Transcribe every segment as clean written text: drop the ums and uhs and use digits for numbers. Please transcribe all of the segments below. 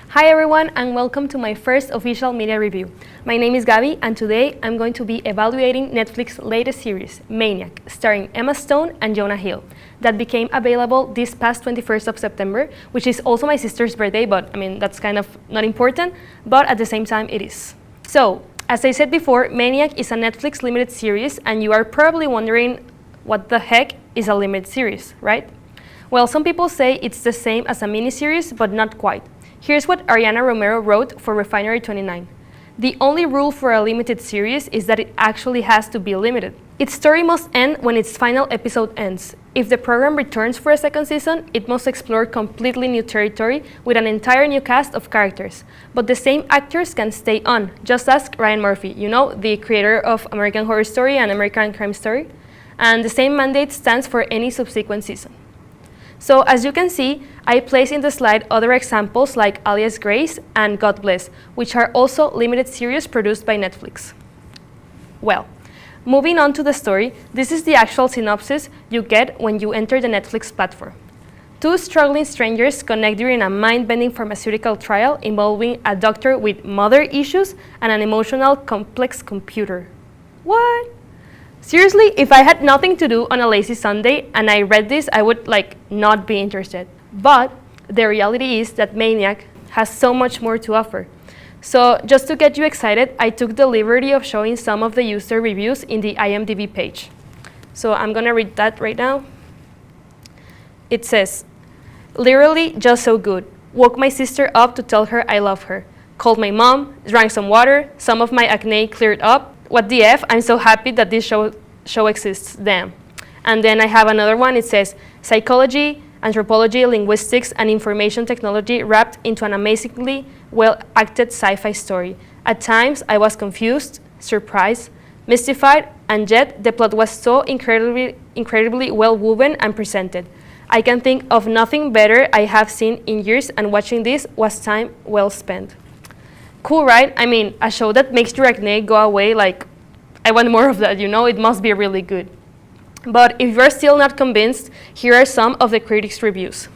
Hi everyone, and welcome to my first official media review. My name is Gabi, and today I'm going to be evaluating Netflix's latest series, Maniac, starring Emma Stone and Jonah Hill, that became available this past 21st of September, which is also my sister's birthday, but that's kind of not important, but at the same time it is. So, as I said before, Maniac is a Netflix limited series, and you are probably wondering what the heck is a limited series, right? Well, some people say it's the same as a miniseries, but not quite. Here's what Ariana Romero wrote for Refinery 29. The only rule for a limited series is that it actually has to be limited. Its story must end when its final episode ends. If the program returns for a second season, it must explore completely new territory with an entire new cast of characters. But the same actors can stay on. Just ask Ryan Murphy, the creator of American Horror Story and American Crime Story. And the same mandate stands for any subsequent season. So as you can see, I place in the slide other examples like Alias Grace and God Bless, which are also limited series produced by Netflix. Well, moving on to the story, this is the actual synopsis you get when you enter the Netflix platform. Two struggling strangers connect during a mind-bending pharmaceutical trial involving a doctor with mother issues and an emotional complex computer. What? Seriously, if I had nothing to do on a lazy Sunday and I read this, I would not be interested. But the reality is that Maniac has so much more to offer. So just to get you excited, I took the liberty of showing some of the user reviews in the IMDb page. So I'm gonna read that right now. It says, literally just so good. Woke my sister up to tell her I love her. Called my mom, drank some water, some of my acne cleared up. What the F, I'm so happy that this show exists, damn. And then I have another one, it says, psychology, anthropology, linguistics, and information technology wrapped into an amazingly well-acted sci-fi story. At times, I was confused, surprised, mystified, and yet the plot was so incredibly well-woven and presented. I can think of nothing better I have seen in years, and watching this was time well spent. Cool, right? A show that makes your acne go away, I want more of that, it must be really good. But if you're still not convinced, here are some of the critics' reviews.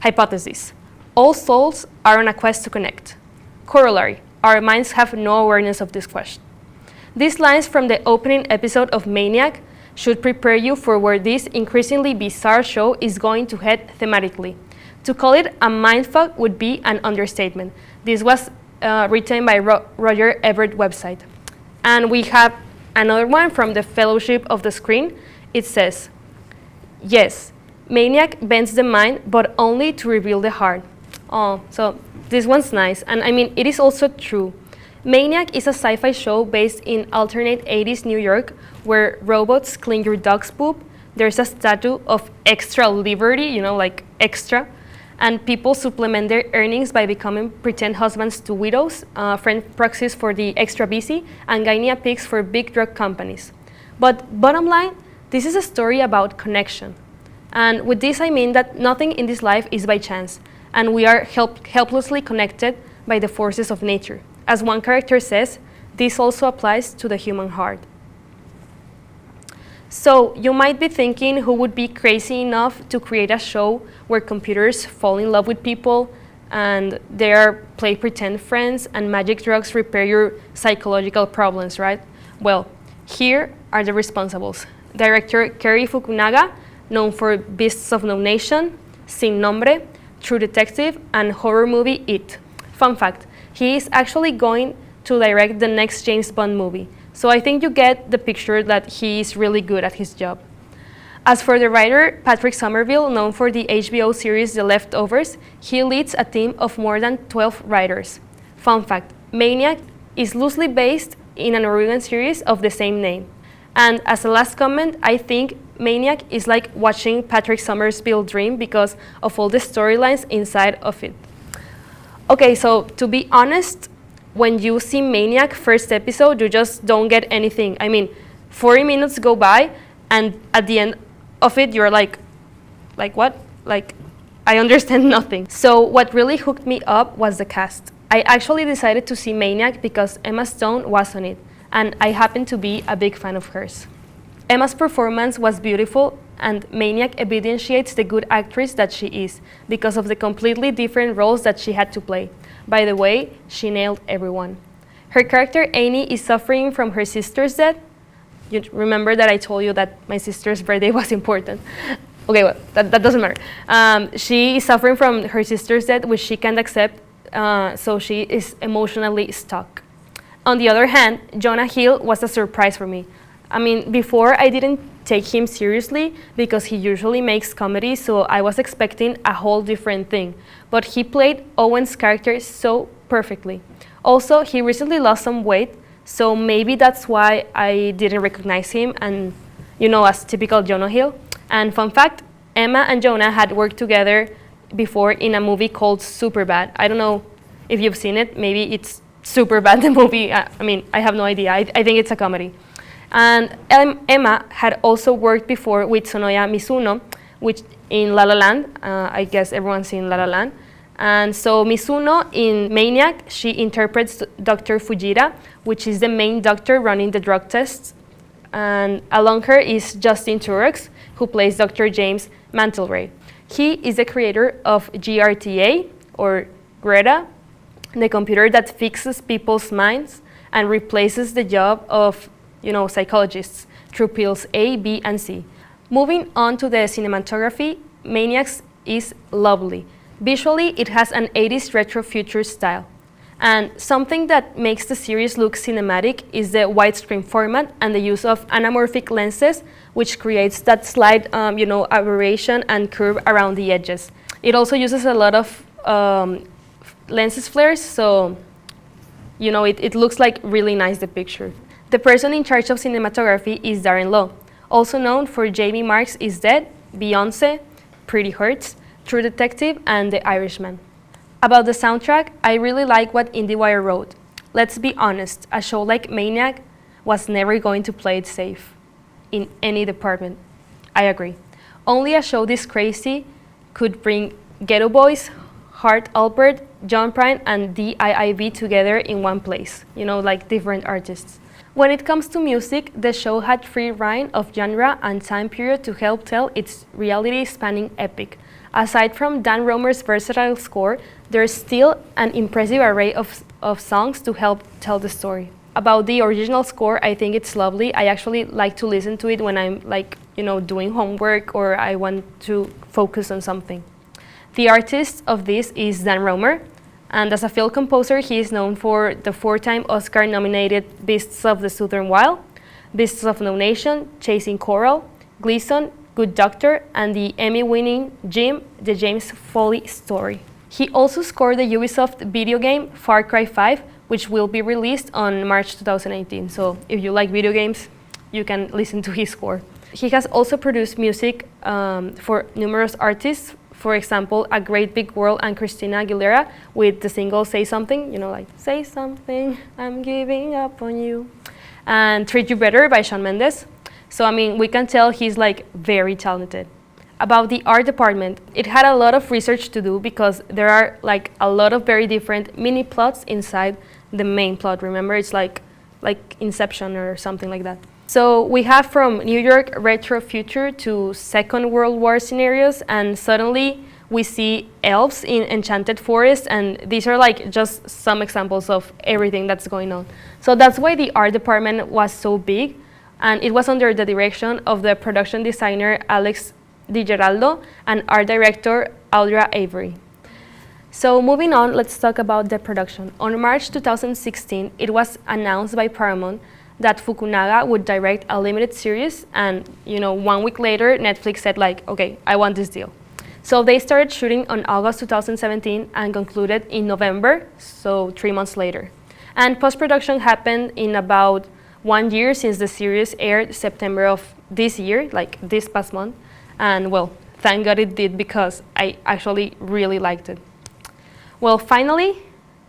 Hypothesis. All souls are on a quest to connect. Corollary. Our minds have no awareness of this quest. These lines from the opening episode of Maniac should prepare you for where this increasingly bizarre show is going to head thematically. To call it a mindfuck would be an understatement. This was written by Roger Ebert website. And we have another one from the Fellowship of the Screen. It says, yes, Maniac bends the mind, but only to reveal the heart. Oh, so this one's nice. And it is also true. Maniac is a sci-fi show based in alternate 80s New York where robots clean your dog's poop. There's a statue of extra liberty, extra. And people supplement their earnings by becoming pretend husbands to widows, friend proxies for the extra busy, and guinea pigs for big drug companies. But bottom line, this is a story about connection. And with this I mean that nothing in this life is by chance, and we are helplessly connected by the forces of nature. As one character says, this also applies to the human heart. So you might be thinking who would be crazy enough to create a show where computers fall in love with people and they play pretend friends and magic drugs repair your psychological problems, right? Well, here are the responsibles. Director Cary Fukunaga, known for Beasts of No Nation, Sin Nombre, True Detective, and horror movie It. Fun fact, he is actually going to direct the next James Bond movie. So I think you get the picture that he is really good at his job. As for the writer, Patrick Somerville, known for the HBO series The Leftovers, he leads a team of more than 12 writers. Fun fact, Maniac is loosely based in a Norwegian series of the same name. And as a last comment, I think Maniac is like watching Patrick Somerville dream because of all the storylines inside of it. Okay, so to be honest, when you see Maniac first episode, you just don't get anything. 40 minutes go by, and at the end of it, you're like what? I understand nothing. So what really hooked me up was the cast. I actually decided to see Maniac because Emma Stone was on it, and I happen to be a big fan of hers. Emma's performance was beautiful and Maniac evidentiates the good actress that she is because of the completely different roles that she had to play. By the way, she nailed everyone. Her character Annie is suffering from her sister's death. You remember that I told you that my sister's birthday was important. Okay, well, that doesn't matter. She is suffering from her sister's death, which she can't accept, so she is emotionally stuck. On the other hand, Jonah Hill was a surprise for me. I mean, before I didn't take him seriously because he usually makes comedy, so I was expecting a whole different thing. But he played Owen's character so perfectly. Also, he recently lost some weight, so maybe that's why I didn't recognize him, and as typical Jonah Hill. And fun fact, Emma and Jonah had worked together before in a movie called Superbad. I don't know if you've seen it. Maybe it's Superbad, the movie. I mean, I have no idea. I think it's a comedy. And Emma had also worked before with Sonoya Mizuno, which in La La Land. I guess everyone's seen La La Land. And so Mizuno in Maniac, she interprets Dr. Fujita, which is the main doctor running the drug tests. And along her is Justin Tureks, who plays Dr. James Mantelray. He is the creator of GRTA, or Greta, the computer that fixes people's minds and replaces the job of psychologists through pills A, B, and C. Moving on to the cinematography, Maniacs is lovely. Visually, it has an 80s retro future style. And something that makes the series look cinematic is the widescreen format and the use of anamorphic lenses, which creates that slight, aberration and curve around the edges. It also uses a lot of lenses flares, so it looks like really nice, the picture. The person in charge of cinematography is Darren Lowe, also known for Jamie Marks is Dead, Beyoncé, Pretty Hurts, True Detective, and The Irishman. About the soundtrack, I really like what IndieWire wrote. Let's be honest, a show like Maniac was never going to play it safe in any department. I agree. Only a show this crazy could bring Ghetto Boys, Hart Albert, John Prine, and DIIB together in one place, like different artists. When it comes to music, the show had free rein of genre and time period to help tell its reality-spanning epic. Aside from Dan Romer's versatile score, there's still an impressive array of songs to help tell the story. About the original score, I think it's lovely. I actually like to listen to it when I'm doing homework or I want to focus on something. The artist of this is Dan Romer, and as a film composer, he is known for the 4-time Oscar-nominated Beasts of the Southern Wild, Beasts of No Nation, Chasing Coral, Gleason, Good Doctor, and the Emmy-winning Jim, the James Foley Story. He also scored the Ubisoft video game Far Cry 5, which will be released on March 2018. So if you like video games, you can listen to his score. He has also produced music for numerous artists. For example, A Great Big World and Christina Aguilera with the single Say Something, like Say Something, I'm giving up on you. And Treat You Better by Shawn Mendes. So we can tell he's very talented. About the art department, it had a lot of research to do because there are a lot of very different mini plots inside the main plot. Remember, it's like Inception or something like that. So we have from New York retro future to Second World War scenarios, and suddenly we see elves in enchanted forest, and these are just some examples of everything that's going on. So that's why the art department was so big, and it was under the direction of the production designer Alex DiGeraldo and art director Audra Avery. So moving on, let's talk about the production. On March 2016, it was announced by Paramount that Fukunaga would direct a limited series, and 1 week later, Netflix said okay, I want this deal. So they started shooting on August 2017 and concluded in November, so 3 months later. And post-production happened in about 1 year since the series aired September of this year, this past month. And well, thank God it did because I actually really liked it. Well, finally,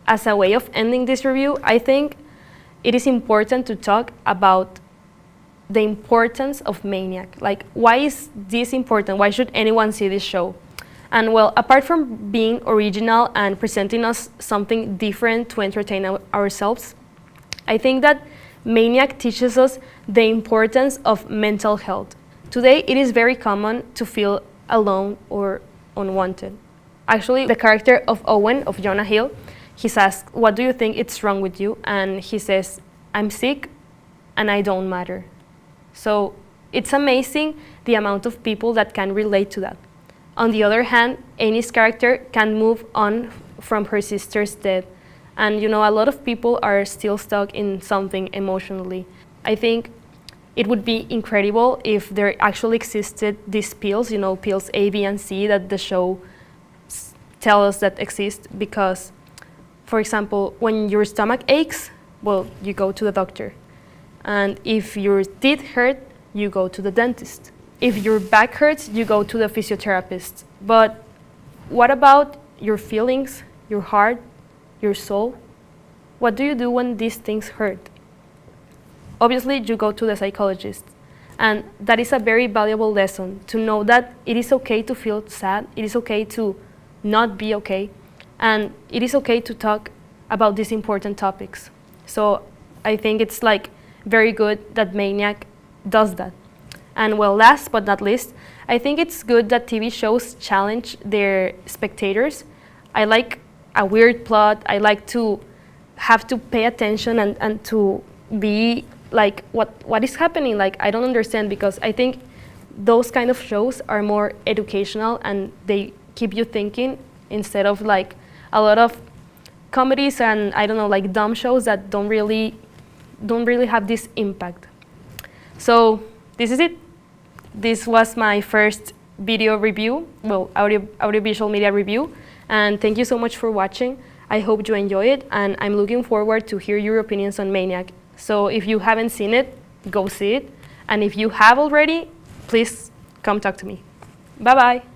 as a way of ending this review, I think it is important to talk about the importance of Maniac. Why is this important? Why should anyone see this show? And well, apart from being original and presenting us something different to entertain ourselves, I think that Maniac teaches us the importance of mental health. Today, it is very common to feel alone or unwanted. Actually, the character of Owen, of Jonah Hill, he's asked, "What do you think it's wrong with you?" And he says, "I'm sick and I don't matter." So it's amazing the amount of people that can relate to that. On the other hand, Annie's character can move on from her sister's death. And you know, a lot of people are still stuck in something emotionally. I think it would be incredible if there actually existed these pills, you know, pills A, B, and C that the show tell us that exist, because, for example, when your stomach aches, well, you go to the doctor. And if your teeth hurt, you go to the dentist. If your back hurts, you go to the physiotherapist. But what about your feelings, your heart, your soul? What do you do when these things hurt? Obviously, you go to the psychologist. And that is a very valuable lesson, to know that it is okay to feel sad, it is okay to not be okay, and it is okay to talk about these important topics. So I think it's like very good that Maniac does that. And well, last but not least, I think it's good that TV shows challenge their spectators. I like a weird plot. I like to have to pay attention and to be like, what is happening? Like, I don't understand, because I think those kind of shows are more educational and they keep you thinking, instead of like a lot of comedies and, I don't know, like dumb shows that don't really have this impact. So this is it. This was my first video review, well, audiovisual media review, and thank you so much for watching. I hope you enjoy it, and I'm looking forward to hear your opinions on Maniac. So if you haven't seen it, go see it, and if you have already, please come talk to me. Bye-bye.